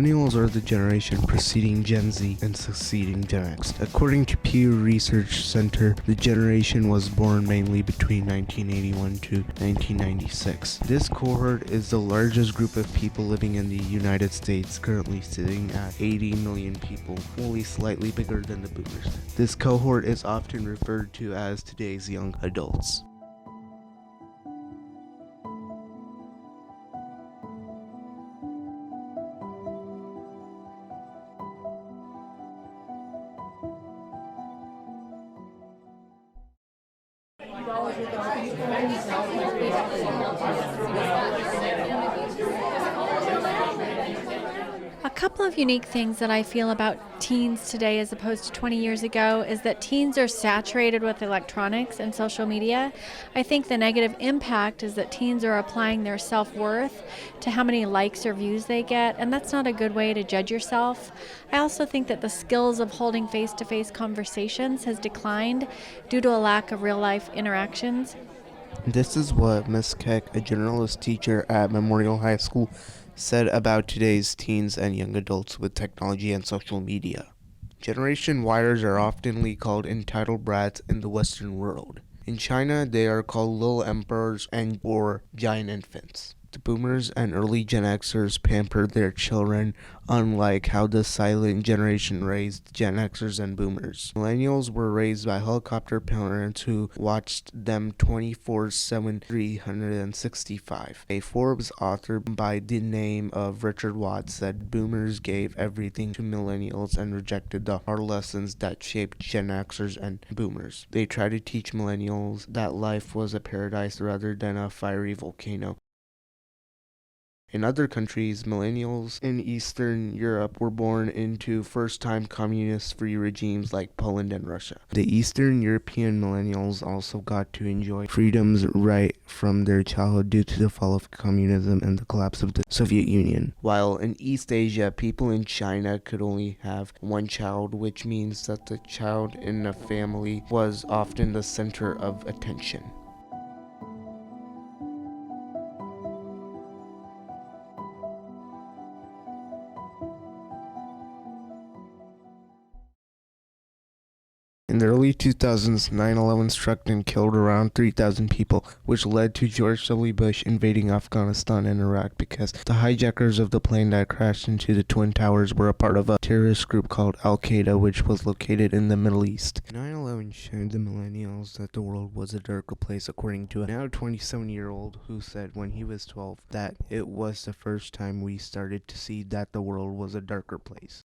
Millennials are the generation preceding Gen Z and succeeding Gen X. According to Pew Research Center, the generation was born mainly between 1981 to 1996. This cohort is the largest group of people living in the United States, currently sitting at 80 million people, only slightly bigger than the boomers. This cohort is often referred to as today's young adults. A couple of unique things that I feel about teens today as opposed to 20 years ago is that teens are saturated with electronics and social media. I think the negative impact is that teens are applying their self-worth to how many likes or views they get, and that's not a good way to judge yourself. I also think that the skills of holding face-to-face conversations has declined due to a lack of real-life interactions. This is what Ms. Keck, a journalist teacher at Memorial High School, said about today's teens and young adults with technology and social media. Generation Yers are oftenly called entitled brats in the Western world. In China, they are called little emperors or giant infants. The boomers and early Gen Xers pampered their children, unlike how the silent generation raised Gen Xers and boomers. Millennials were raised by helicopter parents who watched them 24/7, 365. A Forbes author by the name of Richard Watts said boomers gave everything to millennials and rejected the hard lessons that shaped Gen Xers and boomers. They tried to teach millennials that life was a paradise rather than a fiery volcano. In other countries, millennials in Eastern Europe were born into first-time communist-free regimes like Poland and Russia. The Eastern European millennials also got to enjoy freedoms right from their childhood due to the fall of communism and the collapse of the Soviet Union. While in East Asia, people in China could only have one child, which means that the child in a family was often the center of attention. In the early 2000s, 9/11 struck and killed around 3,000 people, which led to George W. Bush invading Afghanistan and Iraq because the hijackers of the plane that crashed into the Twin Towers were a part of a terrorist group called Al-Qaeda, which was located in the Middle East. 9/11 showed the millennials that the world was a darker place, according to a now 27-year-old who said when he was 12 that it was the first time we started to see that the world was a darker place.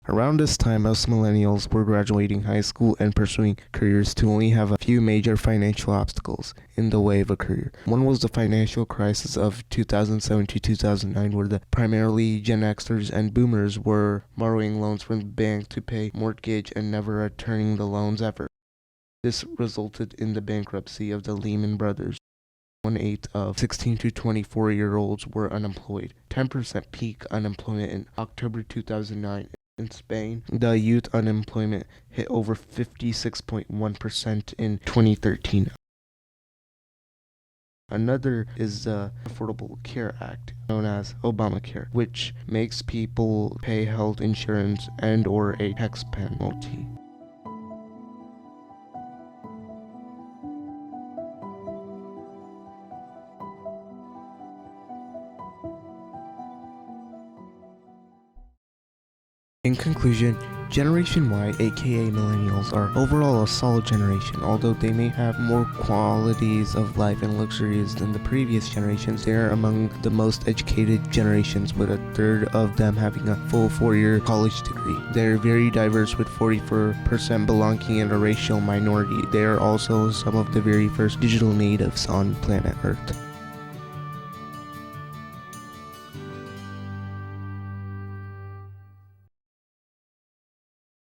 Around this time, most millennials were graduating high school and pursuing careers to only have a few major financial obstacles in the way of a career. One was the financial crisis of 2007 to 2009, where the primarily Gen Xers and boomers were borrowing loans from the bank to pay mortgage and never returning the loans ever. This resulted in the bankruptcy of the Lehman Brothers. 1/8 of 16 to 24-year-olds were unemployed. 10% peak unemployment in October 2009. In Spain, the youth unemployment hit over 56.1% in 2013. Another is the Affordable Care Act, known as Obamacare, which makes people pay health insurance and/or a tax penalty. In conclusion, Generation Y, aka Millennials, are overall a solid generation. Although they may have more qualities of life and luxuries than the previous generations, they are among the most educated generations, with a third of them having a full 4-year college degree. They are very diverse, with 44% belonging in a racial minority. They are also some of the very first digital natives on planet Earth.